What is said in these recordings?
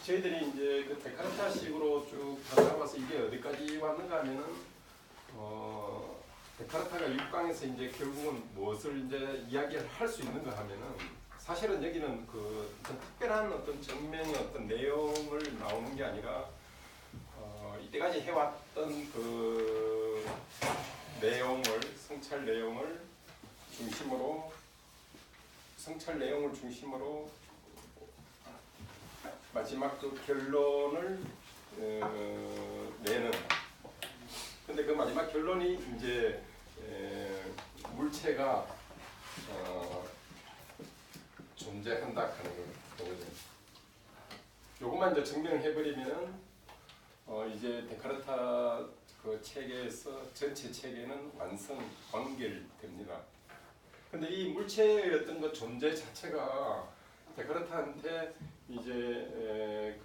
저희들이 이제 그 데카르타식으로 쭉 가져와서 이게 어디까지 왔는가 하면은 데카르타가 육강에서 이제 결국은 무엇을 이제 이야기를 할 수 있는가 하면은 사실은 여기는 그 어떤 특별한 어떤 정명의 어떤 내용을 나오는 게 아니라 이때까지 해왔던 그 내용을 성찰 내용을 중심으로 마지막 그 결론을 내는. 근데 그 마지막 결론이 이제 물체가 존재한다 하는 거거든요. 요것만 이제 증명해버리면은 이제 데카르타 그 체계에서 전체 체계는 완결됩니다. 근데 이 물체의 어떤 그 존재 자체가 데카르타한테 이제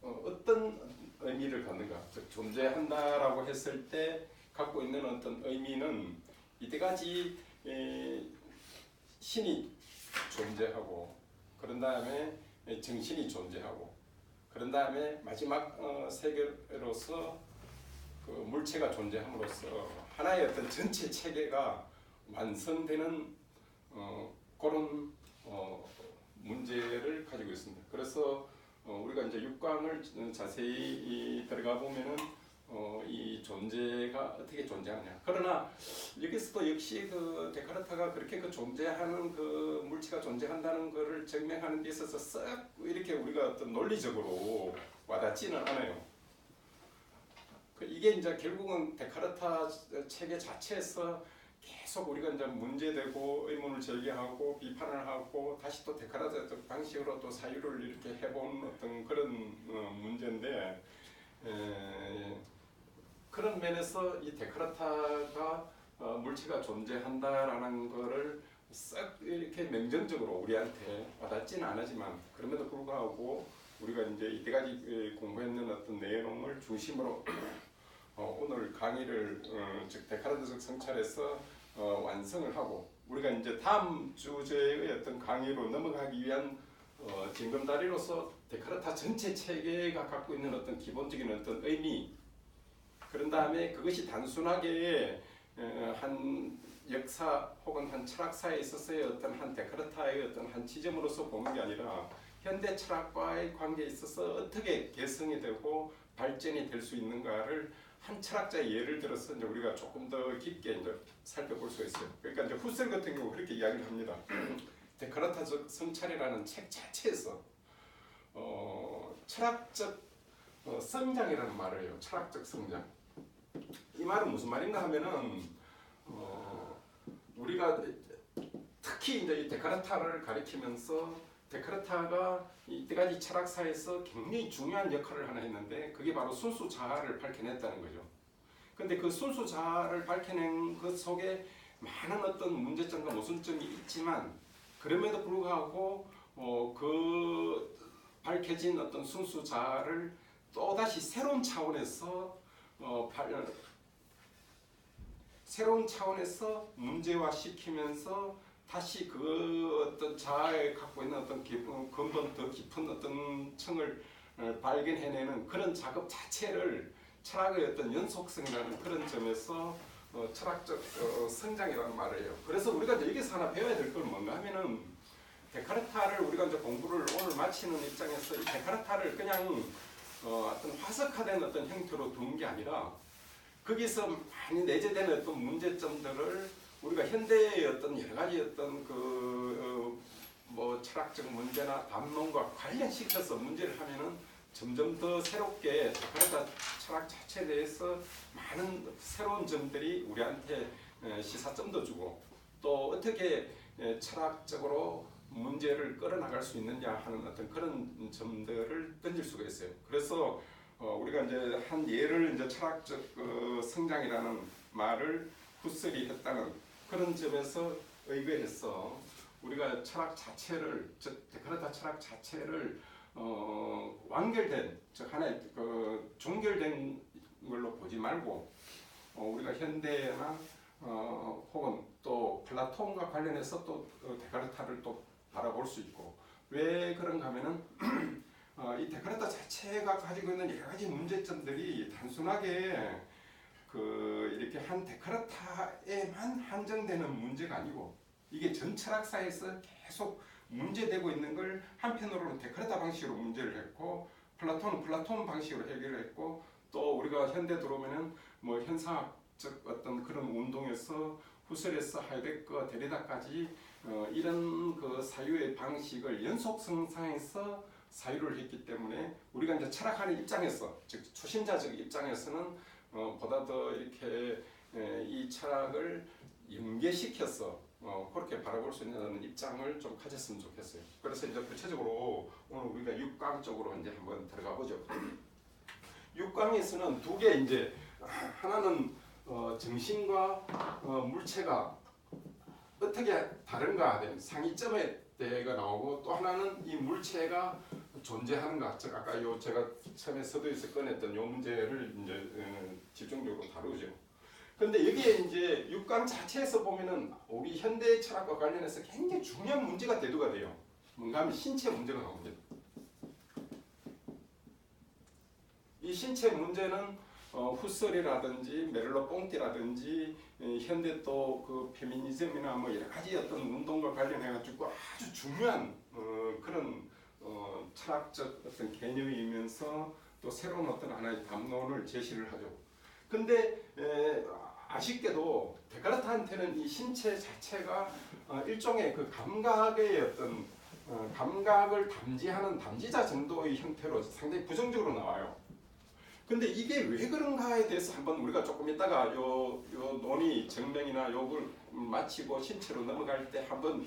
어떤 의미를 갖는가, 즉 존재한다라고 했을 때 갖고 있는 어떤 의미는 이때까지 신이 존재하고, 그런 다음에 정신이 존재하고, 그런 다음에 마지막 세계로서 그 물체가 존재함으로써 하나의 어떤 전체 체계가 완성되는 그런 문제를 가지고 있습니다. 그래서 우리가 이제 육광을 자세히 들어가 보면은 이 존재가 어떻게 존재하느냐. 그러나 여기서도 역시 그 데카르타가 그렇게 그 존재하는 그 물체가 존재한다는 것을 증명하는 데 있어서 썩 이렇게 우리가 어떤 논리적으로 와닿지는 않아요. 이게 이제 결국은 데카르타 체계 자체에서 계속 우리가 이제 문제되고 의문을 제기하고 비판을 하고 다시 또 데카르트 방식으로 또 사유를 이렇게 해본 어떤 그런 문제인데, 그런 면에서 이 데카르타가 물체가 존재한다라는 거를 싹 이렇게 명정적으로 우리한테 와닿지는 않지만, 그럼에도 불구하고 우리가 이제 이때까지 공부했는 어떤 내용을 중심으로 오늘 강의를 즉 데카르트적 성찰에서 완성을 하고, 우리가 이제 다음 주제의 어떤 강의로 넘어가기 위한 징검다리로서 데카르타 전체 체계가 갖고 있는 어떤 기본적인 어떤 의미, 그런 다음에 그것이 단순하게 한 역사 혹은 한 철학사에 있어서의 어떤 한 데카르타의 어떤 한 지점으로서 보는 게 아니라 현대 철학과의 관계에 있어서 어떻게 개성이 되고 발전이 될 수 있는가를 한 철학자의 예를 들어서 이제 우리가 조금 더 깊게 이제 살펴볼 수 있어요. 그러니까 이제 후셀 같은 경우 그렇게 이야기를 합니다. 데카르타적 성찰이라는 책 자체에서 철학적 성장이라는 말을 해요. 철학적 성장. 이 말은 무슨 말인가 하면은 우리가 특히 이제 이 데카르타를 가리키면서 데카르타가 이때까지 철학사에서 굉장히 중요한 역할을 하나 했는데, 그게 바로 순수 자아를 밝혀냈다는 거죠. 근데 그 순수 자아를 밝혀낸 것 속에 많은 어떤 문제점과 모순점이 있지만, 그럼에도 불구하고 그 밝혀진 어떤 순수 자아를 또다시 새로운 차원에서 문제화시키면서 다시 그 어떤 자아에 갖고 있는 어떤 근본 더 깊은 어떤 층을 발견해내는 그런 작업 자체를 철학의 어떤 연속성이라는 그런 점에서 철학적 성장이라는 말을 해요. 그래서 우리가 이제 여기서 하나 배워야 될 건 뭔가 하면은, 데카르타를 우리가 이제 공부를 오늘 마치는 입장에서 이 데카르타를 그냥 어떤 화석화된 어떤 형태로 둔 게 아니라, 거기서 많이 내재된 어떤 문제점들을 우리가 현대의 어떤 여러 가지 어떤 뭐 철학적 문제나 담론과 관련시켜서 문제를 하면은 점점 더 새롭게 데카르타 철학 자체에 대해서 많은 새로운 점들이 우리한테 시사점도 주고, 또 어떻게 철학적으로 문제를 끌어나갈 수 있느냐 하는 어떤 그런 점들을 던질 수가 있어요. 그래서 우리가 이제 한 예를 이제 철학적 성장이라는 말을 후셀이 했다는 그런 점에서 의거해서 우리가 철학 자체를, 즉 데카르타 철학 자체를 완결된, 즉 하나의 종결된 걸로 보지 말고 우리가 현대나 혹은 또 플라톤과 관련해서 또 데카르타를 또 바라볼 수 있고, 왜 그런가 하면은 이 데카르트 자체가 가지고 있는 여러 가지 문제점들이 단순하게 이렇게 한 데카르트에만 한정되는 문제가 아니고 이게 전 철학사에서 계속 문제되고 있는 걸 한편으로는 데카르트 방식으로 문제를 했고 플라톤은 플라톤 방식으로 해결했고 또 우리가 현대 들어오면은 뭐 현상학적 어떤 그런 운동에서 후설에서 하이데거 데리다까지 이런 그 사유의 방식을 연속성상에서 사유를 했기 때문에 우리가 이제 철학하는 입장에서 즉 초심자적 입장에서는 보다 더 이렇게 이 철학을 연계시켜서 그렇게 바라볼 수 있는 입장을 좀 가졌으면 좋겠어요. 그래서 이제 구체적으로 오늘 우리가 6강 쪽으로 이제 한번 들어가 보죠. 6강에서는 두 개 이제 하나는 정신과 물체가 어떻게 다른가 상이점에 대해가 나오고 또 하나는 이 물체가 존재하는가 즉 아까 제가 처음에 서두에서 꺼냈던 요 문제를 이제 집중적으로 다루죠. 근데 여기에 이제 6강 자체에서 보면은 우리 현대 철학과 관련해서 굉장히 중요한 문제가 대두가 돼요. 뭔가 하면 신체 문제가 나옵니다. 이 신체 문제는 후설이라든지 메를로 뽕띠라든지 현대 또 그 페미니즘이나 뭐 여러 가지 어떤 운동과 관련해 가지고 아주 중요한 그런 철학적 어떤 개념이면서 또 새로운 어떤 하나의 담론을 제시를 하죠. 근데 아쉽게도 데카르트한테는 이 신체 자체가 일종의 그 감각의 어떤 감각을 담지하는 담지자 정도의 형태로 상당히 부정적으로 나와요. 근데 이게 왜 그런가에 대해서 한번 우리가 조금 이따가 요 논의 증명이나 요걸 마치고 신체로 넘어갈 때 한번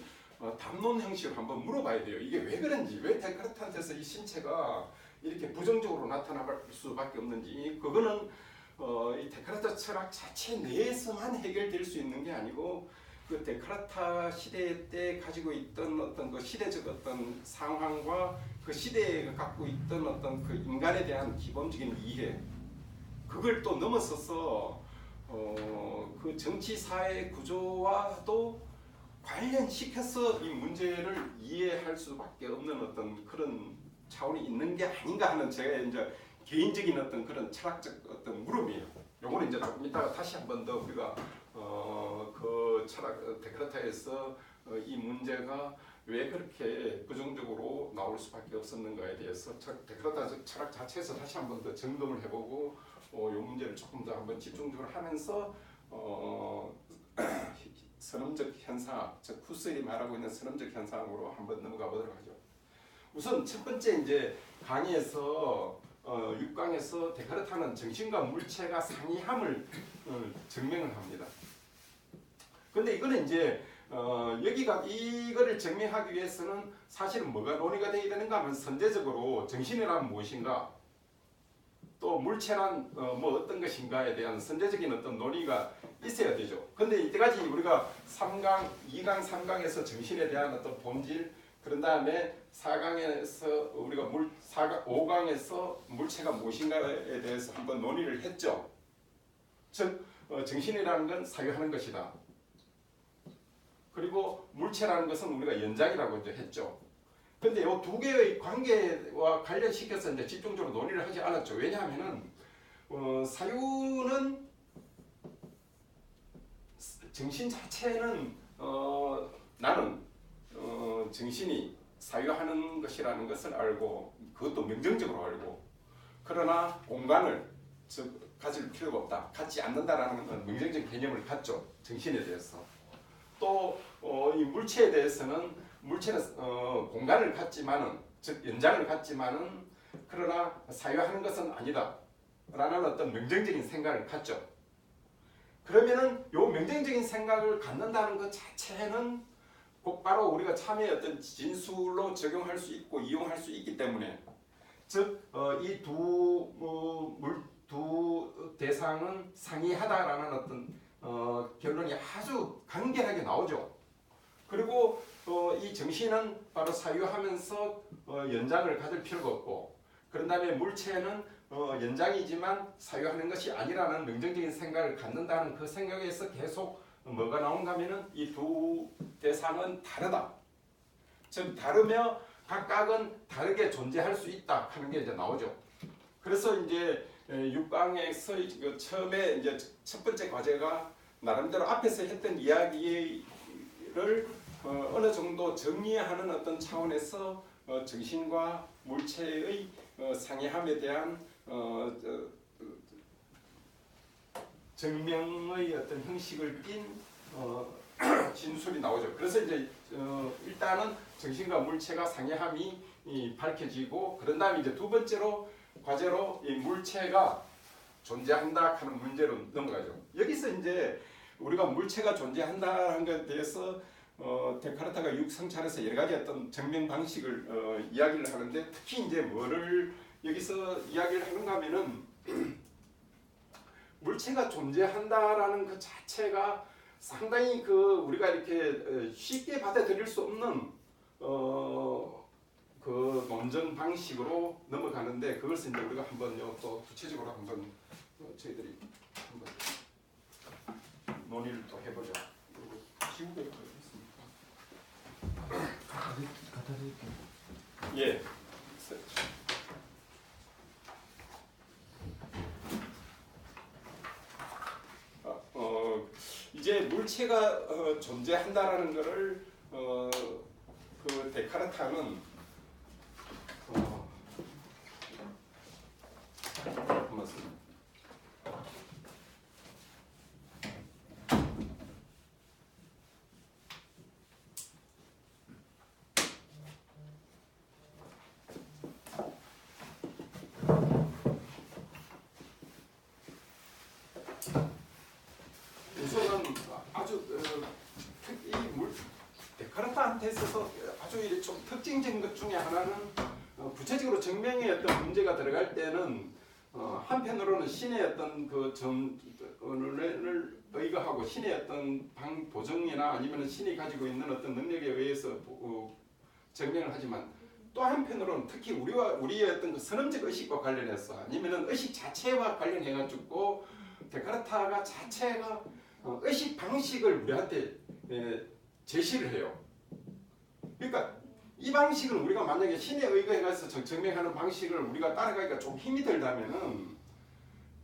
담론 형식으로 한번 물어봐야 돼요. 이게 왜 그런지, 왜 데카르트한테서 이 신체가 이렇게 부정적으로 나타날 수밖에 없는지, 그거는 이 데카르트 철학 자체 내에서만 해결될 수 있는 게 아니고 그 데카르트 시대 때 가지고 있던 어떤 그 시대적 어떤 상황과 그 시대에 갖고 있던 어떤 그 인간에 대한 기본적인 이해, 그걸 또 넘어서서 그 정치 사회 구조와도 관련시켜서 이 문제를 이해할 수밖에 없는 어떤 그런 차원이 있는 게 아닌가 하는 제가 이제 개인적인 어떤 그런 철학적 어떤 물음이에요. 요거는 이제 조금 이따가 다시 한 번 더 우리가 그 철학 데카르트에서 이 문제가 왜 그렇게 부정적으로 나올 수밖에 없었는가에 대해서 데카르트 철학 자체에서 다시 한 번 더 점검을 해보고 이 문제를 조금 더 한번 집중적으로 하면서 선험적 현상, 즉 후설이 말하고 있는 선험적 현상으로 한번 넘어가 보도록 하죠. 우선 첫 번째 이제 강의에서 6강에서 데카르트는 정신과 물체가 상이함을 증명을 합니다. 근데 이거는 이제 여기가 이거를 증명하기 위해서는 사실은 뭐가 논의가 되어야 되는가 하면 선제적으로 정신이란 무엇인가 또 물체란 뭐 어떤 것인가에 대한 선제적인 어떤 논의가 있어야 되죠. 근데 이때까지 우리가 3강, 2강, 3강에서 정신에 대한 어떤 본질, 그런 다음에 4강에서 우리가 5강에서 물체가 무엇인가에 대해서 한번 논의를 했죠. 즉 정신이라는 건 사유하는 것이다. 그리고 물체라는 것은 우리가 연장이라고 이제 했죠. 근데 이 두 개의 관계와 관련시켜서 이제 집중적으로 논의를 하지 않았죠. 왜냐하면은 사유는 정신 자체는 나는 정신이 사유하는 것이라는 것을 알고 그것도 명정적으로 알고, 그러나 공간을 가질 필요가 없다, 갖지 않는다라는 명정적인 개념을 갖죠. 정신에 대해서. 또 이 물체에 대해서는 물체는 공간을 갖지만은, 즉 연장을 갖지만은 그러나 사유하는 것은 아니다 라는 어떤 명정적인 생각을 갖죠. 그러면은 요 명정적인 생각을 갖는다는 것 자체는 곧바로 우리가 참의 어떤 진술로 적용할 수 있고 이용할 수 있기 때문에, 즉 이 두 대상은 상이하다라는 어떤 결론이 아주 간결하게 나오죠. 그리고 이 정신은 바로 사유하면서 연장을 가질 필요가 없고, 그런 다음에 물체는 연장이지만 사유하는 것이 아니라는 명정적인 생각을 갖는다는 그 생각에서 계속 뭐가 나온가 하면은 이 두 대상은 다르다. 즉 다르며 각각은 다르게 존재할 수 있다 하는 게 이제 나오죠. 그래서 이제 6강에서 그 처음에 이제 첫 번째 과제가 나름대로 앞에서 했던 이야기를 어느 정도 정리하는 어떤 차원에서 정신과 물체의 상이함에 대한 증명의 어떤 형식을 띤 진술이 나오죠. 그래서 이제 일단은 정신과 물체가 상이함이 밝혀지고 그런 다음에 이제 두 번째로 과제로 이 물체가 존재한다 하는 문제로 넘어가죠. 여기서 이제 우리가 물체가 존재한다는 것에 대해서 데카르트가 육성찰에서 여러 가지 어떤 증명 방식을 이야기를 하는데 특히 이제 뭐를 여기서 이야기를 하는가 하면은 물체가 존재한다라는 그 자체가 상당히 그 우리가 이렇게 쉽게 받아들일 수 없는 그 논증 방식으로 넘어가는데 그것을 이제 우리가 한번요 또 구체적으로 한번 저희들이 한번 논의를 또 해보죠. 그리고 지우개가 있습니까? 갖다 드릴게요. 예. 이제 물체가 존재한다라는 것을 그 데카르트는 맞습니다. 우선은 아주 데카르트한테 있어서 아주 좀 특징적인 것 중에 하나는 구체적으로 증명의 어떤 문제가 들어갈 때는 한편으로는 신의 어떤 그 점을 의거하고 신의 어떤 보정이나 아니면 신이 가지고 있는 어떤 능력에 의해서 증명을 하지만 또 한편으로는 특히 우리의 어떤 그 선험적 의식과 관련해서 아니면 의식 자체와 관련해 가지고 데카르트가 자체가 의식 방식을 우리한테 제시를 해요. 그러니까 이 방식을 우리가 만약에 신에 의거해서 증명하는 방식을 우리가 따라가기가 좀 힘이 들다면은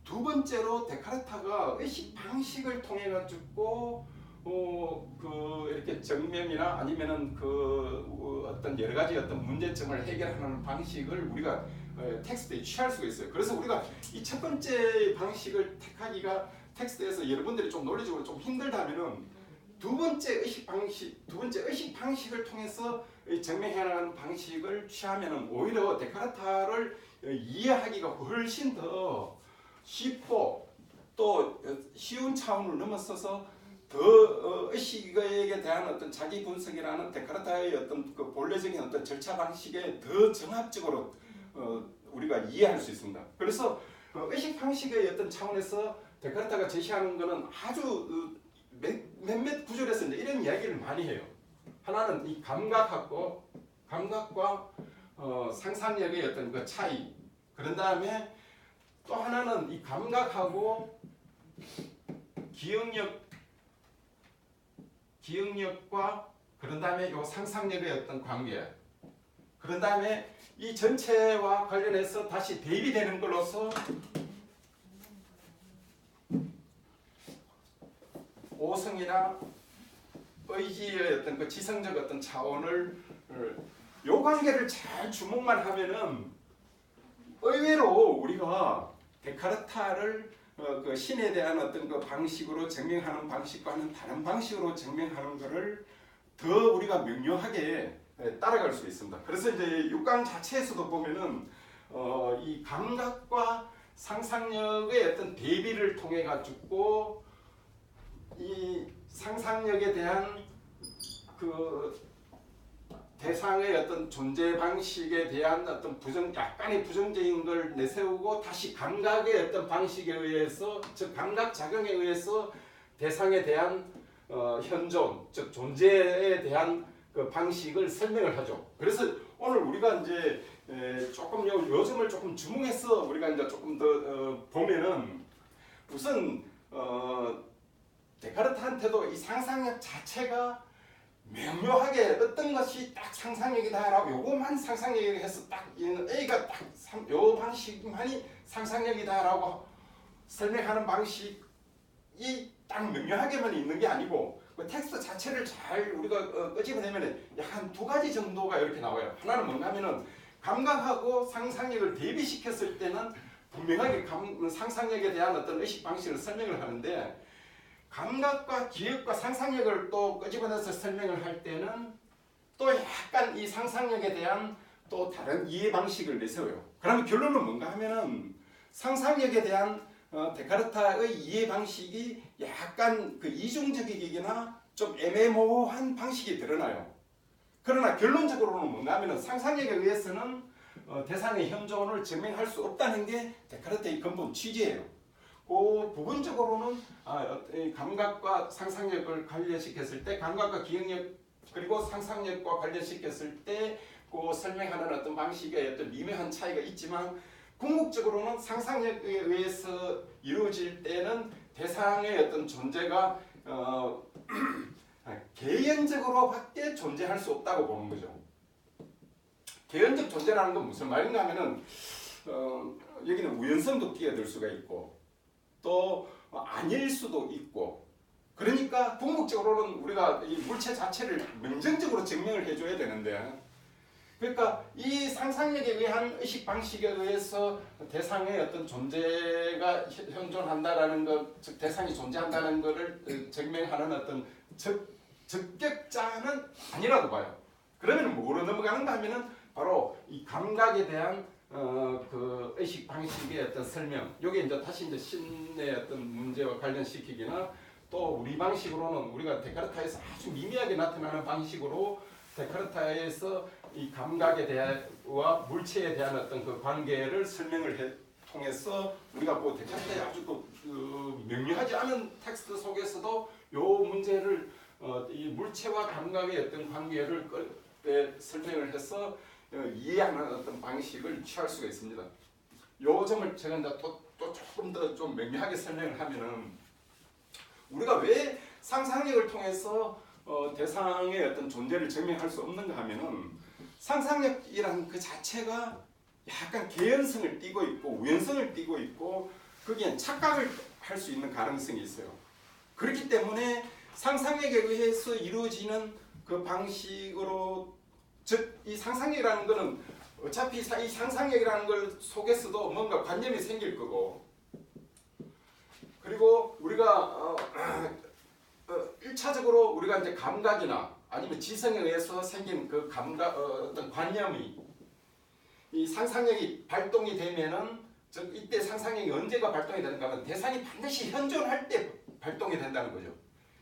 두 번째로 데카르트가 의식 방식을 통해 가지고 그 이렇게 증명이나 아니면은 그 어떤 여러 가지 어떤 문제점을 해결하는 방식을 우리가 텍스트에 취할 수가 있어요. 그래서 우리가 이 첫 번째 방식을 택하기가 텍스트에서 여러분들이 좀 논리적으로 좀 힘들다면은 두 번째 의식 방식을 통해서 증명해나가는 방식을 취하면은 오히려 데카르트를 이해하기가 훨씬 더 쉽고 또 쉬운 차원을 넘어서서 더 의식에 대한 어떤 자기 분석이라는 데카르트의 어떤 그 본래적인 어떤 절차 방식에 더 정합적으로 우리가 이해할 수 있습니다. 그래서 의식 방식의 어떤 차원에서 데카르트가 제시하는 것은 아주 몇몇 구절에서 이제 이런 이야기를 많이 해요. 하나는 이 감각과 상상력의 어떤 그 차이. 그런 다음에 또 하나는 이 감각하고 기억력과 그런 다음에 요 상상력의 어떤 관계. 그런 다음에 이 전체와 관련해서 다시 대비되는 걸로서 오성이나 의지의 어떤 그 지성적 어떤 차원을 요 관계를 잘 주목만 하면은 의외로 우리가 데카르트를 그 신에 대한 어떤 그 방식으로 증명하는 방식과는 다른 방식으로 증명하는 것을 더 우리가 명료하게 따라갈 수 있습니다. 그래서 이제 6강 자체에서도 보면은 이 감각과 상상력의 어떤 대비를 통해 가지고 이 상상력에 대한 그 대상의 어떤 존재 방식에 대한 어떤 약간의 부정적인 걸 내세우고 다시 감각의 어떤 방식에 의해서 즉 감각 작용에 의해서 대상에 대한 현존 즉 존재에 대한 그 방식을 설명을 하죠. 그래서 오늘 우리가 이제 조금 요즘을 조금 주목해서 우리가 이제 조금 더 보면은 우선 데카르트한테도 이 상상력 자체가 명료하게 어떤 것이 딱 상상력이다라고 요것만 상상력이 해서 딱 A가 딱 요 방식만이 상상력이다라고 설명하는 방식이 딱 명료하게만 있는 게 아니고 그 텍스트 자체를 잘 우리가 끄집어내면 약간 두 가지 정도가 이렇게 나와요. 하나는 뭔가 하면은 감각하고 상상력을 대비시켰을 때는 분명하게 상상력에 대한 어떤 의식 방식을 설명을 하는데 감각과 기억과 상상력을 또 끄집어내서 설명을 할 때는 또 약간 이 상상력에 대한 또 다른 이해 방식을 내세워요. 그러면 결론은 뭔가 하면은 상상력에 대한 데카르타의 이해 방식이 약간 그 이중적이거나 좀 애매모호한 방식이 드러나요. 그러나 결론적으로는 뭔가 하면은 상상력에 의해서는 대상의 현존을 증명할 수 없다는 게 데카르트의 근본 취지예요. 그 부분적으로는 감각과 상상력을 관련시켰을 때 감각과 기억력 그리고 상상력과 관련시켰을 때 그 설명하는 어떤 방식의 어떤 미묘한 차이가 있지만 궁극적으로는 상상력에 의해서 이루어질 때는 대상의 어떤 존재가 개연적으로밖에 존재할 수 없다고 보는 거죠. 개연적 존재라는 건 무슨 말인가 하면은 여기는 우연성도 끼어들 수가 있고 또 아닐 수도 있고 그러니까 궁극적으로는 우리가 이 물체 자체를 명정적으로 증명을 해줘야 되는데 그러니까 이 상상력에 의한 의식 방식에 의해서 대상의 어떤 존재가 현존한다라는 것, 즉 대상이 존재한다는 것을 증명하는 어떤 적격자는 아니라고 봐요. 그러면 뭐로 넘어가는가 하면은 바로 이 감각에 대한 그 의식 방식의 어떤 설명. 요게 이제 다시 이제 신의 어떤 문제와 관련시키기나 또 우리 방식으로는 우리가 데카르타에서 아주 미미하게 나타나는 방식으로 데카르타에서 이 감각에 대한와 물체에 대한 어떤 그 관계를 설명을 통해서 우리가 뭐 데카르타의 아주 그 명료하지 않은 텍스트 속에서도 요 문제를 이 물체와 감각의 어떤 관계를 설명을 해서 이해하는 어떤 방식을 취할 수가 있습니다. 요 점을 제가 이제 또 조금 더 좀 명료하게 설명을 하면은 우리가 왜 상상력을 통해서 대상의 어떤 존재를 증명할 수 없는가 하면은 상상력이라는 그 자체가 약간 개연성을 띠고 있고 우연성을 띠고 있고 거기엔 착각을 할 수 있는 가능성이 있어요. 그렇기 때문에 상상력에 의해서 이루어지는 그 방식으로 즉 이 상상력이라는 것은 어차피 이 상상력이라는 걸 속에서도 뭔가 관념이 생길 거고 그리고 우리가 1차적으로 우리가 이제 감각이나 아니면 지성에 의해서 생긴 그 감각 어떤 관념이 이 상상력이 발동이 되면은 즉 이때 상상력이 언제가 발동이 되는가 하면 대상이 반드시 현존할 때 발동이 된다는 거죠.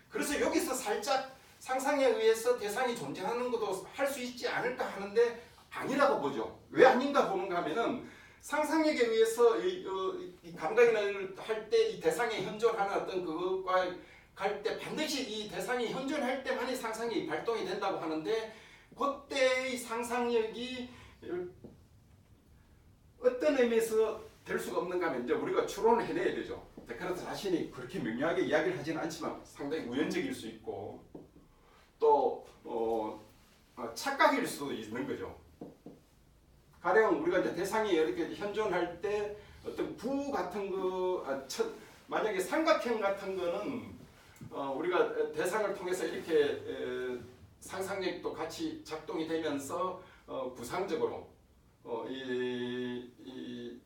그래서 여기서 살짝 상상에 의해서 대상이 존재하는 것도 할 수 있지 않을까 하는데 아니라고 보죠. 왜 아닌가 보는가 하면은 상상력에 의해서 이 감각이나 할 때 이 대상이 현존하는 어떤 그것과 갈 때 반드시 이 대상이 현존할 때만이 상상력이 발동이 된다고 하는데 그때의 상상력이 어떤 의미에서 될 수가 없는가 하면 이제 우리가 추론을 해내야 되죠. 데카르트 자신이 그렇게 명료하게 이야기를 하지는 않지만 상당히 우연적일 수 있고 또 착각일 수도 있는 거죠. 가령 우리가 이제 대상이 이렇게 현존할 때 어떤 부 같은 만약에 삼각형 같은 거는 우리가 대상을 통해서 이렇게 상상력도 같이 작동이 되면서 구상적으로 이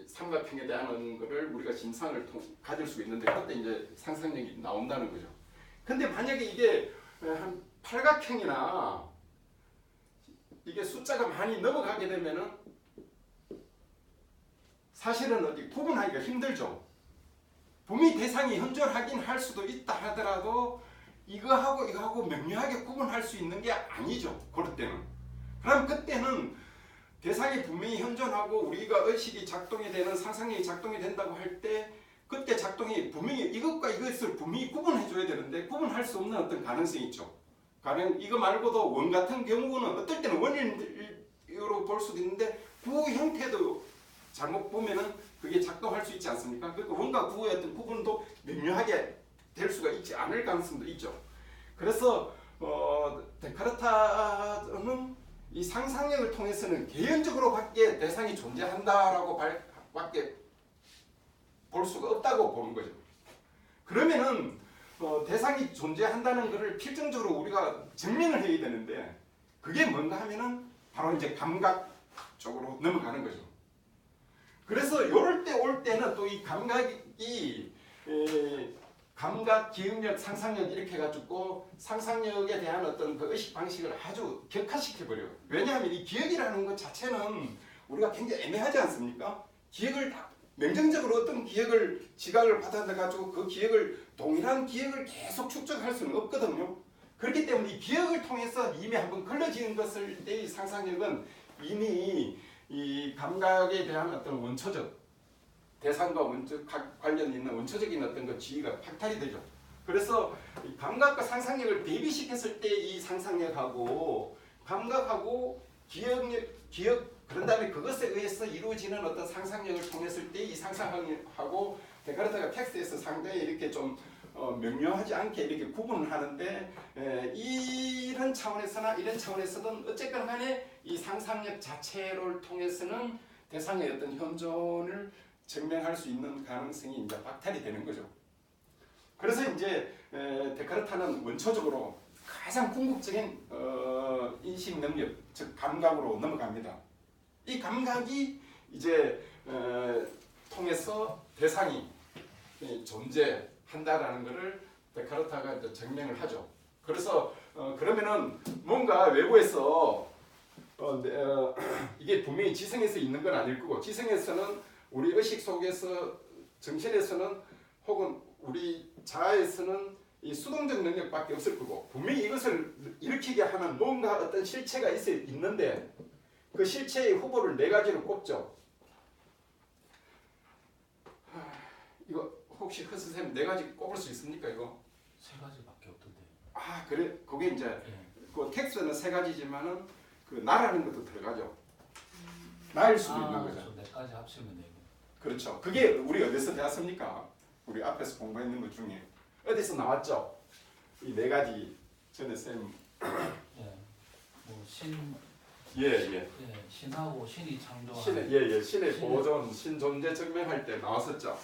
삼각형에 대한 거를 우리가 진상을 가질 수 있는데 그때 이제 상상력이 나온다는 거죠. 근데 만약에 이게 한 팔각형이나 이게 숫자가 많이 넘어가게 되면은 사실은 어디 구분하기가 힘들죠. 분명히 대상이 현존하긴 할 수도 있다 하더라도 이거하고 명료하게 구분할 수 있는 게 아니죠. 그럴 때는. 그럼 그때는 대상이 분명히 현존하고 우리가 의식이 작동이 되는 상상력이 작동이 된다고 할 때 그때 작동이 분명히 이것과 이것을 분명히 구분해 줘야 되는데 구분할 수 없는 어떤 가능성이 있죠. 가령 이거 말고도 원 같은 경우는 어떨 때는 원인으로 볼 수도 있는데 구 형태도 잘못 보면은 그게 작동할 수 있지 않습니까? 그러니까 원과 구의 어떤 구분도 명료하게 될 수가 있지 않을 가능성도 있죠. 그래서 데카르타는 이 상상력을 통해서는 개연적으로 밖에 대상이 존재한다라고 밖에 볼 수가 없다고 보는 거죠. 그러면은 대상이 존재한다는 것을 필정적으로 우리가 증명을 해야 되는데 그게 뭔가 하면은 바로 이제 감각 쪽으로 넘어가는 거죠. 그래서 요럴 때 올 때는 또 이 감각이 감각, 기억력, 상상력 이렇게 해가지고 상상력에 대한 어떤 그 의식 방식을 아주 격화시켜버려요. 왜냐하면 이 기억이라는 것 자체는 우리가 굉장히 애매하지 않습니까? 기억을 다 명정적으로 어떤 기억을 지각을 받아가지고 그 기억을 동일한 기억을 계속 축적할 수는 없거든요. 그렇기 때문에 이 기억을 통해서 이미 한번 걸러지는 것을 때 이 상상력은 이미 이 감각에 대한 어떤 원초적 대상과 원적 관련 있는 원초적인 어떤 그 지위가 박탈이 되죠. 그래서 이 감각과 상상력을 대비시켰을 때 이 상상력하고 감각하고 기억 그런 다음에 그것에 의해서 이루어지는 어떤 상상력을 통했을 때 이 상상력하고 데카르트가 텍스트에서 상당히 이렇게 좀 명료하지 않게 이렇게 구분을 하는데 이런 차원에서나 이런 차원에서든 어쨌건 간에 이 상상력 자체를 통해서는 대상의 어떤 현존을 증명할 수 있는 가능성이 이제 박탈이 되는 거죠. 그래서 이제 데카르트는 원초적으로 가장 궁극적인 인식 능력, 즉 감각으로 넘어갑니다. 이 감각이 이제 통해서 대상이 존재한다라는 것을 데카르트가 이제 증명을 하죠. 그래서 그러면은 뭔가 외부에서 이게 분명히 지성에서 있는 건 아닐 거고 지성에서는 우리 의식 속에서 정신에서는 혹은 우리 자아에서는 이 수동적 능력밖에 없을 거고 분명히 이것을 일으키게 하는 뭔가 어떤 실체가 있는데 그 실체의 후보를 4가지로 꼽죠. 이거 혹시 허스 선생님 4가지 꼽을 수 있습니까 이거? 3가지밖에 없던데. 아 그래 그게 이제 그 텍스트는 3가지지만은 그 나라는 것도 들어가죠. 나일 수도 있는 거죠. 4가지 합치면 되고. 그렇죠. 그게 우리 어디서 배웠습니까? 우리 앞에서 공부했는 것 중에 어디서 나왔죠? 이 4가지 전에 쌤. 예. 뭐 신. 예. 예. 신하고 신이 창조한. 신의 보존, 신 존재 증명할 때 나왔었죠.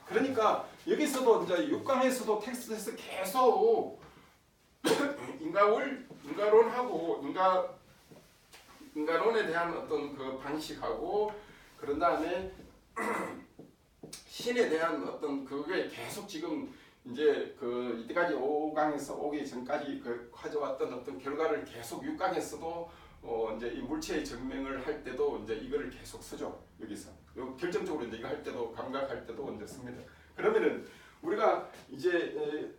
그러니까 여기서도 이제 6강에서도 텍스트에서 계속 인가론하고 인가론에 대한 어떤 그 방식하고 그런 다음에 신에 대한 어떤 그게 계속 지금 이제 그 이때까지 5강에서 오기 전까지 그 가져왔던 어떤 결과를 계속 6강에서도 이제 이 물체의 증명을 할 때도 이제 이거를 계속 쓰죠. 여기서 결정적으로 이제 이거 할 때도 감각할 때도 이제 씁니다. 그러면은 우리가 이제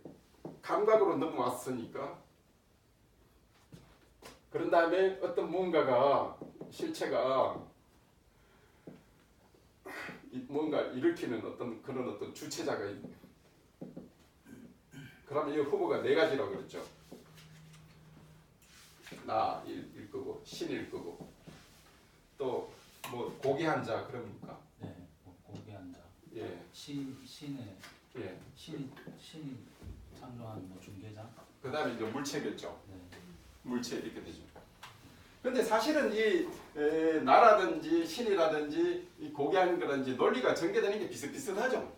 감각으로 넘어왔으니까 그런 다음에 어떤 무언가가 실체가 뭔가 일으키는 어떤 그런 어떤 주체자가 있는. 그러면 이 후보가 4가지라고 그랬죠. 나일 거고 신일 거고 또 뭐 고귀한 자 그럽니까? 네, 뭐 고귀한 자. 예. 신의 예. 신이 창조한 뭐 중개자. 그다음에 이제 물체겠죠. 네. 물체 이렇게 되죠. 근데 사실은 이 나라든지 신이라든지 이 고귀한 거든지 논리가 전개되는 게 비슷비슷하죠.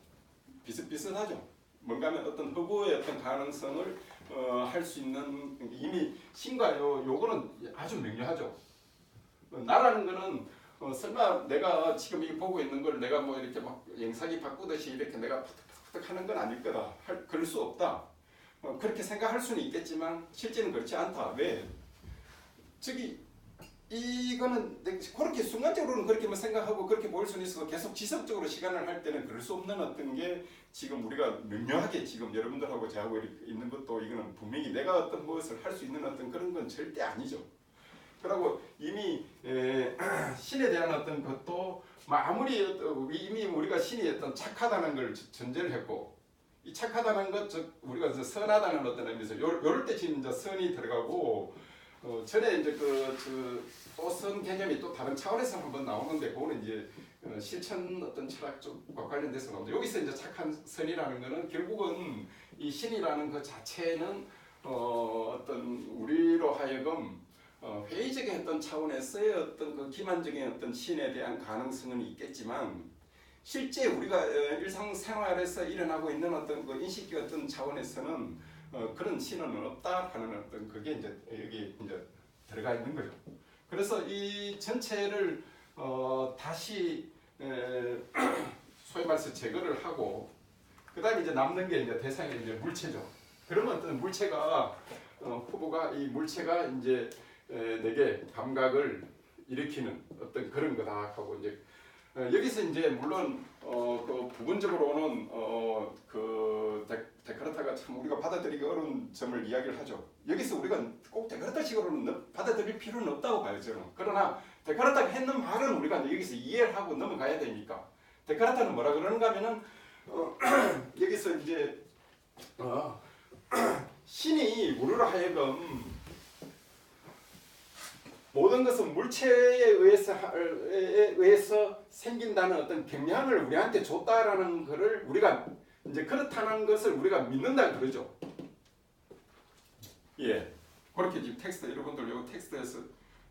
뭔가 하면 어떤 허구의 어떤 가능성을 할 수 있는 이미 신과 요거는 아주 명료하죠. 나라는 거는 설마 내가 지금 이 보고 있는 걸 내가 뭐 이렇게 막 영상이 바꾸듯이 이렇게 내가 팍팍팍 하는 건 아닐 거다. 그럴 수 없다. 그렇게 생각할 수는 있겠지만 실제는 그렇지 않다. 왜? 저기 이거는 그렇게 순간적으로는 그렇게만 생각하고 그렇게 보일 수는 있어도 계속 지속적으로 시간을 할 때는 그럴 수 없는 어떤 게 지금 우리가 명료하게 지금 여러분들하고 저하고 있는 것도 이거는 분명히 내가 어떤 무엇을 할 수 있는 어떤 그런 건 절대 아니죠. 그리고 이미 신에 대한 어떤 것도 아무리 이미 우리가 신이 어떤 착하다는 걸 전제를 했고 이 착하다는 것 즉 우리가 선하다는 어떤 의미에서 요럴 때 지금 이제 선이 들어가고 전에 이제 또 선 개념이 또 다른 차원에서 한번 나오는데 그거는 이제 실천 어떤 철학 쪽과 관련돼서 나오는데 여기서 이제 착한 선이라는 거는 결국은 이 신이라는 그 자체는 어떤 우리로 하여금 회의적인 어떤 차원에서의 어떤 그 기만적인 어떤 신에 대한 가능성은 있겠지만 실제 우리가 일상생활에서 일어나고 있는 어떤 그 인식의 어떤 차원에서는 그런 신은 없다 하는 어떤 그게 이제 여기 이제 들어가 있는 거죠. 그래서 이 전체를 다시 소위 말해서 제거를 하고 그다음에 이제 남는 게 이제 대상이 이제 물체죠. 그러면 어떤 물체가 후보가 이 물체가 이제 내게 감각을 일으키는 어떤 그런 거다 하고 이제 여기서 이제 물론 그 부분적으로는 그 데카르타가 참 우리가 받아들이기 어려운 점을 이야기를 하죠. 여기서 우리가 꼭 데카르타식으로는 받아들일 필요는 없다고 봐요 저는. 그러나 데카르타가 했는 말은 우리가 여기서 이해를 하고 넘어가야 되니까. 데카르타는 뭐라 그러는가 하면은 여기서 이제 신이 우리로 하여금 모든 것은 물체에 의해서 생긴다는 어떤 경향을 우리한테 줬다라는 것을 우리가 이제 그렇다는 것을 우리가 믿는다 그러죠. 예, 그렇게 지금 텍스트 여러분들 요 텍스트에서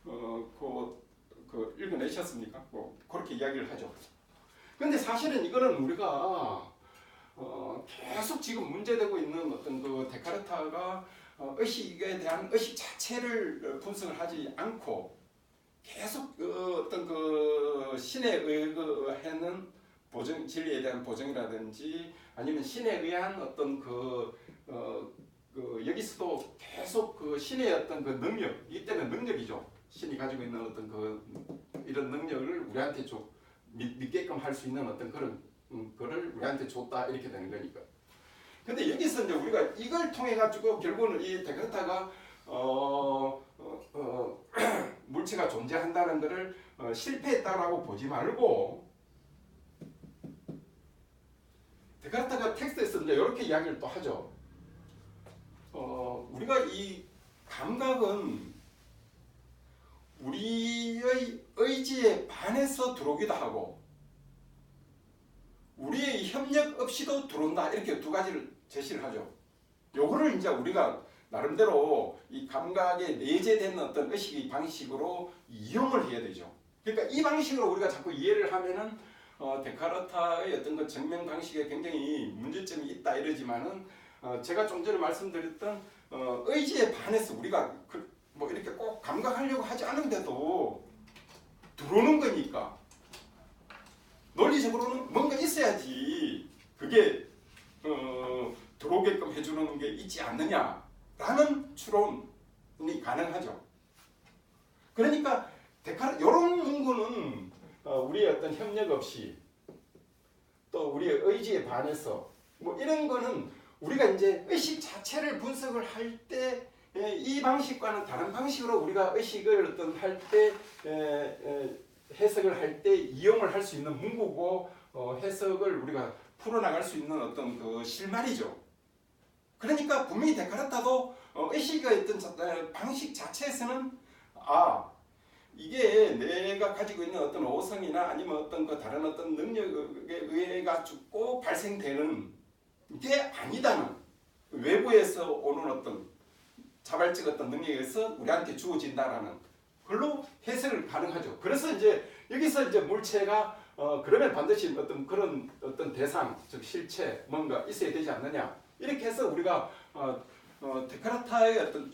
그 읽어내셨습니까? 그렇게 이야기를 하죠. 근데 사실은 이거는 우리가 계속 지금 문제되고 있는 어떤 그 데카르타가 의식에 대한 의식 자체를 분석을 하지 않고 계속 어떤 그 신에 의거하는 보정 진리에 대한 보정이라든지 아니면 신에 의한 어떤 여기서도 계속 그 신의 어떤 그 능력 이때는 능력이죠. 신이 가지고 있는 어떤 이런 능력을 우리한테 믿게끔 할 수 있는 어떤 그런 거를 우리한테 줬다 이렇게 되는 거니까. 근데 여기서 이제 우리가 이걸 통해 가지고 결국은 이 데카르타가 물체가 존재한다는 것을 실패했다라고 보지 말고 데카르타가 텍스트에서 이제 이렇게 이야기를 또 하죠. 우리가 이 감각은 우리의 의지에 반해서 들어오기도 하고 우리의 협력 없이도 들어온다 이렇게 두 가지를 제시를 하죠. 요거를 이제 우리가 나름대로 이 감각에 내재된 어떤 의식의 방식으로 이용을 해야 되죠. 그러니까 이 방식으로 우리가 자꾸 이해를 하면은 데카르타의 어떤 그 증명 방식에 굉장히 문제점이 있다 이러지만은 제가 좀 전에 말씀드렸던 의지에 반해서 우리가 뭐 이렇게 꼭 감각하려고 하지 않은데도 들어오는 거니까 논리적으로는 뭔가 있어야지 그게 들어오게끔 해주는 게 있지 않느냐라는 추론이 가능하죠. 그러니까 이런 문구는 우리의 어떤 협력 없이 또 우리의 의지에 반해서 뭐 이런 거는 우리가 이제 의식 자체를 분석을 할 때 이 방식과는 다른 방식으로 우리가 의식을 어떤 할 때 해석을 할 때 이용을 할 수 있는 문구고 해석을 우리가 풀어나갈 수 있는 어떤 그 실마리죠. 그러니까 분명히 데카르타도 의식의 어떤 방식 자체에서는 이게 내가 가지고 있는 어떤 오성이나 아니면 어떤 그 다른 어떤 능력에 의해 가지고 발생되는 게 아니다는 외부에서 오는 어떤 자발적 어떤 능력에 의해서 우리한테 주어진다라는 걸로 해석을 가능하죠. 그래서 이제 여기서 이제 물체가 그러면 반드시 어떤 그런 어떤 대상, 즉 실체 뭔가 있어야 되지 않느냐 이렇게 해서 우리가 데카르타의 어떤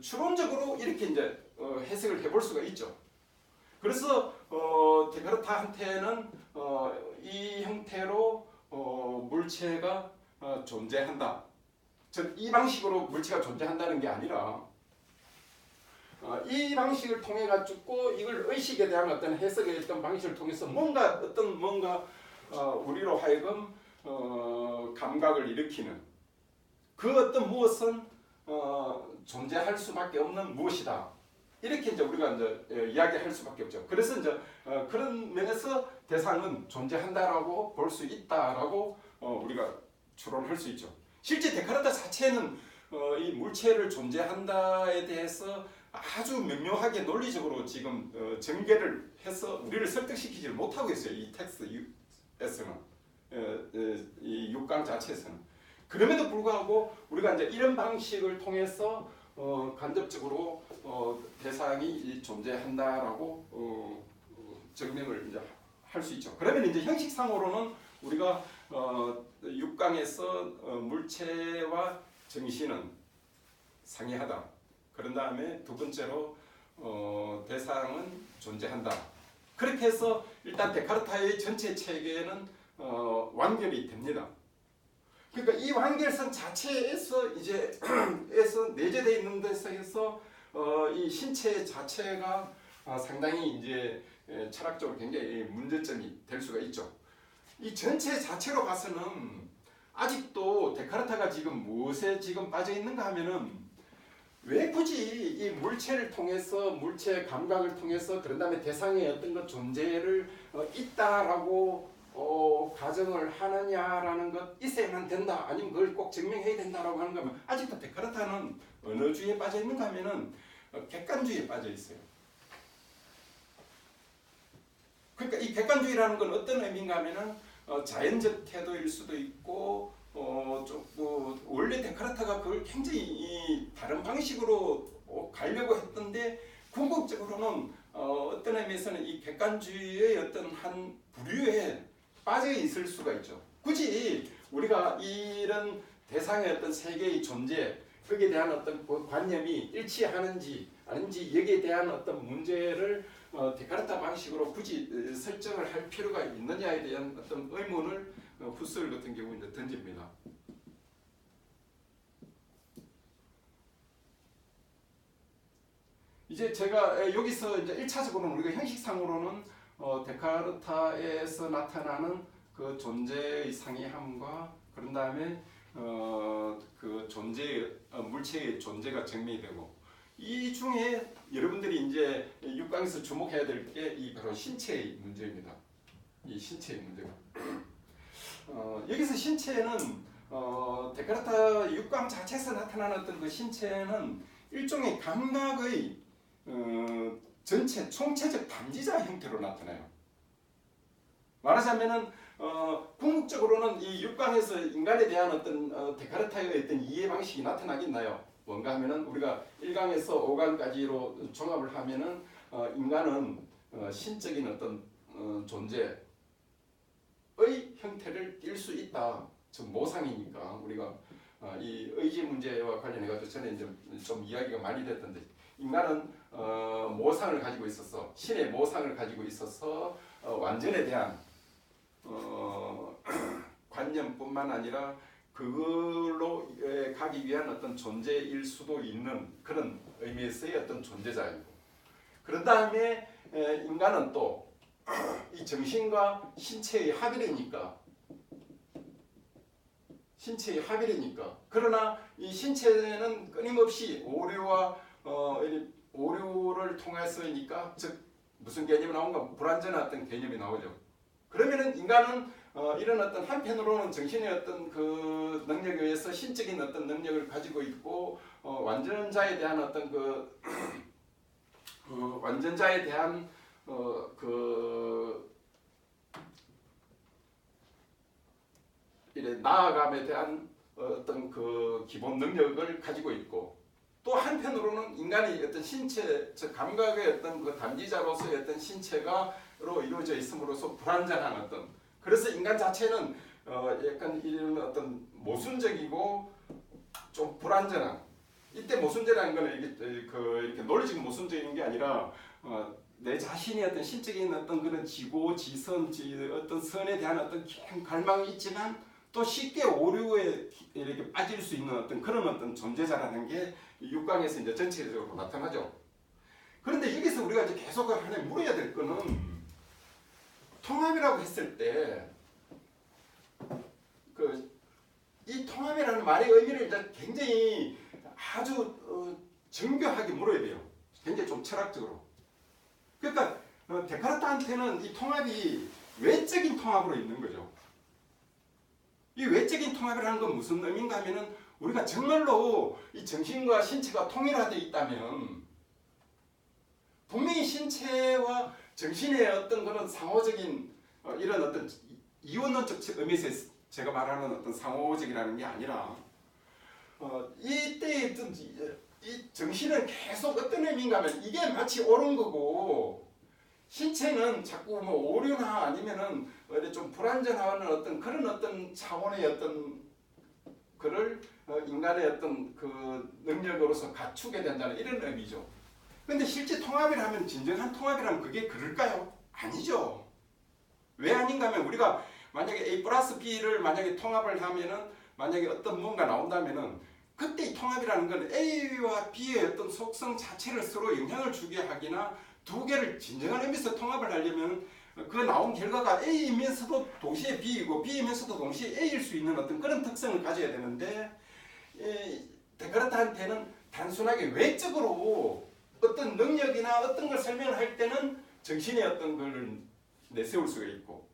추론적으로 이렇게 이제 해석을 해볼 수가 있죠. 그래서 데카르타한테는 이 형태로 물체가 존재한다. 즉 이 방식으로 물체가 존재한다는 게 아니라 이 방식을 통해 가지고 이걸 의식에 대한 어떤 해석의 어떤 방식을 통해서 뭔가 우리로 하여금 감각을 일으키는 그 어떤 무엇은 존재할 수밖에 없는 무엇이다. 이렇게 이제 우리가 이제 이야기할 수밖에 없죠. 그래서 이제 그런 면에서 대상은 존재한다라고 볼 수 있다라고 우리가 추론할 수 있죠. 실제 데카르타 자체는 이 물체를 존재한다에 대해서 아주 명료하게 논리적으로 지금 전개를 해서 우리를 설득시키지를 못하고 있어요. 이 텍스트에서는 이 6강 자체에서는. 그럼에도 불구하고 우리가 이제 이런 방식을 통해서 간접적으로 대상이 존재한다라고 증명을 이제 할 수 있죠. 그러면 이제 형식상으로는 우리가 6강에서 물체와 정신은 상이하다. 그런 다음에 두 번째로 대상은 존재한다. 그렇게 해서 일단 데카르타의 전체 체계는 완결이 됩니다. 그러니까 이 완결선 자체에서 이제 에서 내재되어 있는 데서 이 신체 자체가 상당히 이제 철학적으로 굉장히 문제점이 될 수가 있죠. 이 전체 자체로 봐서는 아직도 데카르타가 지금 무엇에 지금 빠져 있는가 하면은 왜 굳이 이 물체를 통해서 물체 감각을 통해서 그런 다음에 대상의 어떤 것 존재를 있다라고 가정을 하느냐라는 것 있어야만 된다 아니면 그걸 꼭 증명해야 된다라고 하는 거면 아직도 데카르타는 어느 주의에 빠져 있는가 하면은 객관주의에 빠져 있어요. 그러니까 이 객관주의라는 건 어떤 의미인가 하면은 자연적 태도일 수도 있고 원래 데카르타가 그걸 굉장히 다른 방식으로 가려고 했던데 궁극적으로는 어떤 의미에서는 이 객관주의의 어떤 한 부류에 빠져 있을 수가 있죠. 굳이 우리가 이런 대상의 어떤 세계의 존재 거기에 대한 어떤 관념이 일치하는지 아닌지 여기에 대한 어떤 문제를 데카르타 방식으로 굳이 설정을 할 필요가 있느냐에 대한 어떤 의문을 후스를 같은 경우 이제 던집니다. 이제 제가 여기서 이제 1차적으로는 우리가 형식상으로는 데카르타에서 나타나는 그 존재의 상이함과 그런 다음에 그 존재의 물체의 존재가 증명이 되고 이 중에 여러분들이 이제 6강에서 주목해야 될 게 이 바로 신체의 문제입니다. 이 신체의 문제가 여기서 신체는 데카르타 6강 자체에서 나타나는 어떤 그 신체는 일종의 감각의 전체 총체적 담지자 형태로 나타나요. 말하자면은 궁극적으로는 이 6강에서 인간에 대한 어떤 데카르타의 어떤 이해 방식이 나타나겠나요? 뭔가 하면은 우리가 1강에서 5강까지로 종합을 하면은 인간은 신적인 어떤 존재의 형태를 띌 수 있다. 즉 모상이니까 우리가 이 의지 문제와 관련해 가지고 전에 이제 좀 이야기가 많이 됐던데 인간은 모상을 가지고 있어서 신의 모상을 가지고 있어서 완전에 대한 관념뿐만 아니라 그걸로 가기 위한 어떤 존재일 수도 있는 그런 의미에서의 어떤 존재자이고 그런 다음에 인간은 또 이 정신과 신체의 합일이니까 그러나 이 신체는 끊임없이 오류를 통해서니까 즉 무슨 개념이 나온가 불완전한 어떤 개념이 나오죠. 그러면은 인간은 이런 어떤 한편으로는 정신의 어떤 그 능력에 의해서 신적인 어떤 능력을 가지고 있고 완전자에 대한 어떤 그 완전자에 대한 이래 나아감에 대한 어떤 그 기본 능력을 가지고 있고 또 한편으로는 인간이 어떤 신체, 즉 감각의 어떤 그 담지자로서의 어떤 신체가로 이루어져 있음으로써 불완전한 어떤 그래서 인간 자체는 약간 이런 어떤 모순적이고 좀 불완전한 이때 모순적이라는 것은 이렇게 논리적인 모순적인 게 아니라 내 자신의 어떤 신적인 어떤 그런 지고 지선 어떤 선에 대한 어떤 깊은 갈망이 있지만 또 쉽게 오류에 이렇게 빠질 수 있는 어떤 그런 어떤 존재자라는 게 6강에서 이제 전체적으로 나타나죠. 그런데 여기서 우리가 이제 계속 하나 물어야 될 거는 통합이라고 했을 때 이 통합이라는 말의 의미를 일단 굉장히 아주 정교하게 물어야 돼요. 굉장히 좀 철학적으로. 그러니까 데카르트한테는 이 통합이 외적인 통합으로 있는 거죠. 이 외적인 통합이라는 건 무슨 의미인가 하면은 우리가 정말로 이 정신과 신체가 통일화되어 있다면 분명히 신체와 정신의 어떤 그런 상호적인 이런 어떤 이원론적 의미에서 제가 말하는 어떤 상호적이라는 게 아니라 이때의 어떤 이 정신은 계속 어떤 의미인가 하면 이게 마치 옳은 거고 신체는 자꾸 뭐 오류나 아니면은 좀 불안정한 어떤 그런 어떤 차원의 어떤 그를 인간의 어떤 그 능력으로서 갖추게 된다는 이런 의미죠. 근데 실제 통합이라면 진정한 통합이라면 그게 그럴까요? 아니죠. 왜 아닌가 하면 우리가 만약에 A 플러스 B를 만약에 통합을 하면은 만약에 어떤 뭔가 나온다면은 그때 이 통합이라는 건 A와 B의 어떤 속성 자체를 서로 영향을 주게 하기나 두 개를 진정한 의미에서 통합을 하려면 그 나온 결과가 A이면서도 동시에 B이고 B이면서도 동시에 A일 수 있는 어떤 그런 특성을 가져야 되는데 데카르트한테는 단순하게 외적으로 어떤 능력이나 어떤 걸 설명을 할 때는 정신의 어떤 걸 내세울 수가 있고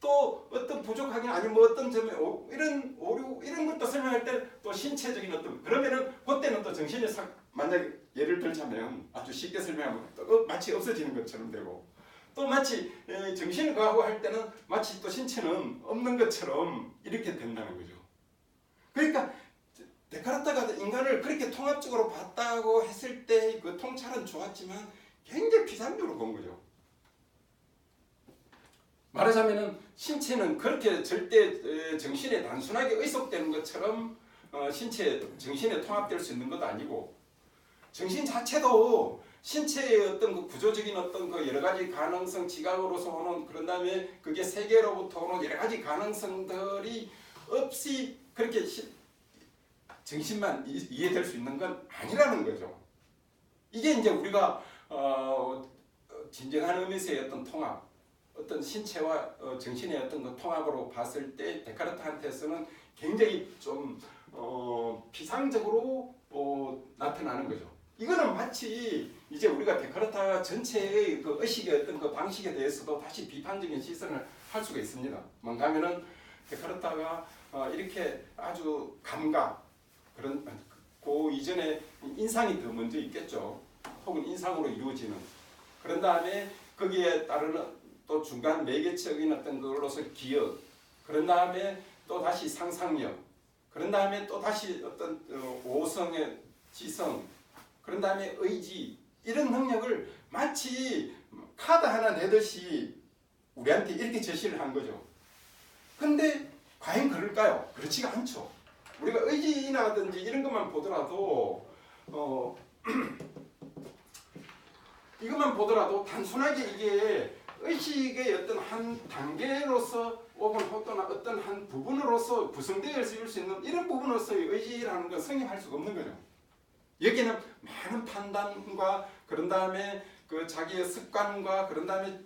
또 어떤 부족하기나 아니면 뭐 어떤 점에 이런 오류 이런 것도 설명할 때 또 신체적인 어떤 그러면은 그때는 또 정신이 만약에 예를 들자면 아주 쉽게 설명하면 또 마치 없어지는 것처럼 되고 또 마치 정신을 거하고 할 때는 마치 또 신체는 없는 것처럼 이렇게 된다는 거죠. 그러니까 데카르트가 인간을 그렇게 통합적으로 봤다고 했을 때 그 통찰은 좋았지만 굉장히 피상적으로 본 거죠. 말하자면은 신체는 그렇게 절대 정신에 단순하게 의속되는 것처럼 정신에 통합될 수 있는 것도 아니고 정신 자체도 신체의 어떤 그 구조적인 어떤 그 여러 가지 가능성 지각으로서 오는 그런 다음에 그게 세계로부터 오는 여러 가지 가능성들이 없이 그렇게 정신만 이해될 수 있는 건 아니라는 거죠. 이게 이제 우리가 진정한 의미에서의 어떤 통합, 어떤 신체와 정신의 어떤 그 통합으로 봤을 때 데카르트한테서는 굉장히 좀 피상적으로 나타나는 거죠. 이거는 마치 이제 우리가 데카르트 전체의 그 의식의 어떤 그 방식에 대해서도 다시 비판적인 시선을 할 수가 있습니다. 뭔가 하면은 데카르트가 이렇게 아주 감각 그런 그 이전에 인상이 더 먼저 있겠죠. 혹은 인상으로 이루어지는 그런 다음에 거기에 따르는 또 중간 매개적인 어떤 걸로서 기억 그런 다음에 또 다시 상상력 그런 다음에 또 다시 어떤 오성의 지성 그런 다음에 의지 이런 능력을 마치 카드 하나 내듯이 우리한테 이렇게 제시를 한 거죠. 근데 과연 그럴까요? 그렇지가 않죠. 우리가 의지나든지 이런 것만 보더라도 이것만 보더라도 단순하게 이게 의식의 어떤 한 단계로서 혹은 어떤 한 부분으로서 구성되어 있을 수 있는 이런 부분으로서의 의지라는 건 성립할 수가 없는 거죠. 여기는 많은 판단과 그런 다음에 그 자기의 습관과 그런 다음에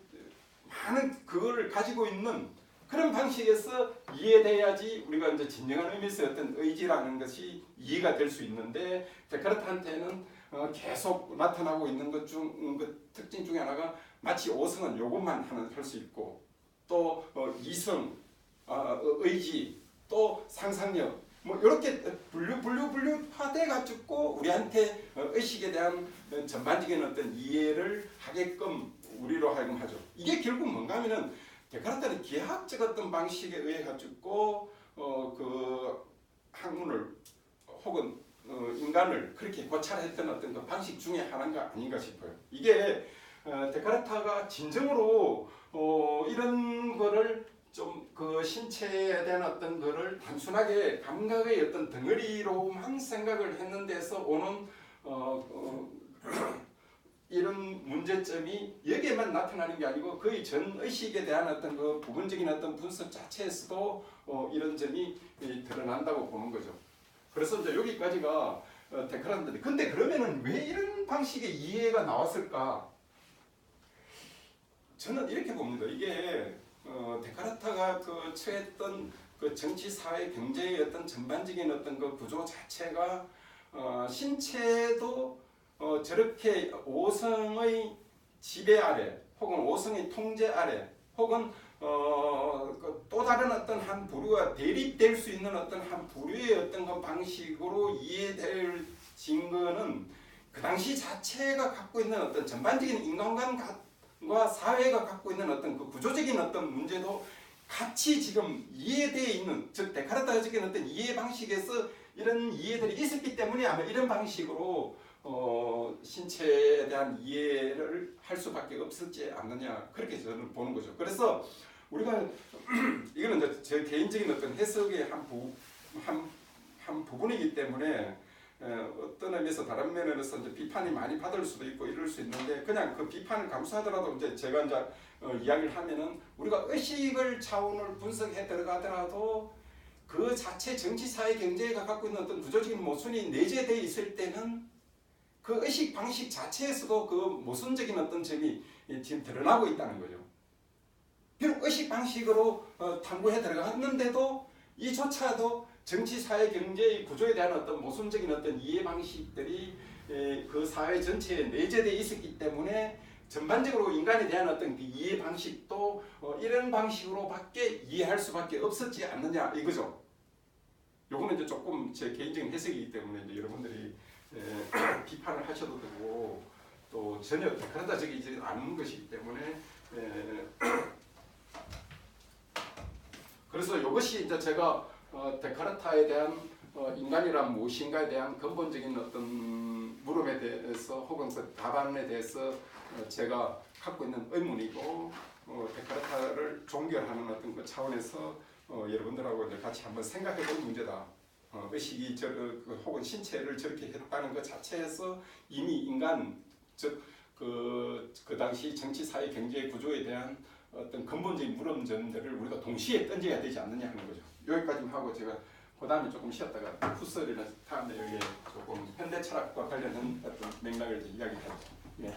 많은 그거를 가지고 있는 그런 방식에서 이해돼야지 우리가 이제 진정한 의미에서 어떤 의지라는 것이 이해가 될 수 있는데 데카르트한테는 계속 나타나고 있는 것 중 그 특징 중에 하나가 마치 오성은 요것만 할 수 있고 또 이성, 의지, 또 상상력 뭐 이렇게 분류화돼 가지고 우리한테 의식에 대한 전반적인 어떤 이해를 하게끔 우리로 하여금 하죠. 이게 결국 뭔가 하면은 데카르트는 기하학적 어떤 방식에 의해 가지고 그 학문을 혹은 인간을 그렇게 고찰했던 어떤 그 방식 중에 하나가 아닌가 싶어요. 이게 데카르트가 진정으로 이런 거를 좀 그 신체에 대한 어떤 거를 단순하게 감각의 어떤 덩어리로만 생각을 했는 데서 오는 이런 문제점이 여기에만 나타나는 게 아니고 거의 전 의식에 대한 어떤 그 부분적인 어떤 분석 자체에서도 이런 점이 드러난다고 보는 거죠. 그래서 이제 여기까지가 데카르트인데 근데 그러면은 왜 이런 방식의 이해가 나왔을까? 저는 이렇게 봅니다. 이게 데카르트가 그 처했던 그 정치, 사회, 경제의 어떤 전반적인 어떤 그 구조 자체가 신체도 저렇게 오성의 지배 아래, 혹은 오성의 통제 아래, 혹은 또 다른 어떤 한 부류와 대립될 수 있는 어떤 한 부류의 어떤 그 방식으로 이해될 증거는 그 당시 자체가 갖고 있는 어떤 전반적인 인간관과 사회가 갖고 있는 어떤 그 구조적인 어떤 문제도 같이 지금 이해되어 있는, 즉 데카르트가 적인 어떤 이해 방식에서 이런 이해들이 있었기 때문에 아마 이런 방식으로 신체에 대한 이해를 할 수밖에 없었지 않느냐, 그렇게 저는 보는 거죠. 그래서 우리가 이거는 이제 제 개인적인 어떤 해석의 한 부분이기 때문에 어떤 의미에서 다른 면에서 이제 비판이 많이 받을 수도 있고 이럴 수 있는데, 그냥 그 비판을 감수하더라도 이제 제가 이제 이야기를 하면은 우리가 의식을 차원을 분석해 들어가더라도 그 자체 정치, 사회, 경제가 갖고 있는 어떤 구조적인 모순이 내재되어 있을 때는 그 의식 방식 자체에서도 그 모순적인 어떤 점이 지금 드러나고 있다는 거죠. 비록 의식 방식으로 탐구해 들어갔는데도 이조차도 정치, 사회, 경제의 구조에 대한 어떤 모순적인 어떤 이해 방식들이 그 사회 전체에 내재되어 있었기 때문에 전반적으로 인간에 대한 어떤 그 이해 방식도 이런 방식으로밖에 이해할 수밖에 없었지 않느냐 이거죠. 요거는 이제 조금 제 개인적인 해석이기 때문에 이제 여러분들이 비판을 하셔도 되고, 또 전혀 데카르트적이지 않은 것이기 때문에 그래서 이것이 이제 제가 데카르트에 대한 인간이란 무엇인가에 대한 근본적인 어떤 물음에 대해서 혹은 그 답안에 대해서 제가 갖고 있는 의문이고, 데카르트를 종결하는 어떤 그 차원에서 여러분들하고 이제 같이 한번 생각해볼 문제다. 의식이 혹은 신체를 저렇게 했다는 것 자체에서 이미 인간, 즉 그 당시 정치, 사회, 경제 구조에 대한 어떤 근본적인 물음점들을 우리가 동시에 던져야 되지 않느냐 하는 거죠. 여기까지만 하고 제가 그 다음에 조금 쉬었다가 후설이나 다음에 여기 조금 현대 철학과 관련한 어떤 맥락을 이야기하죠. 예.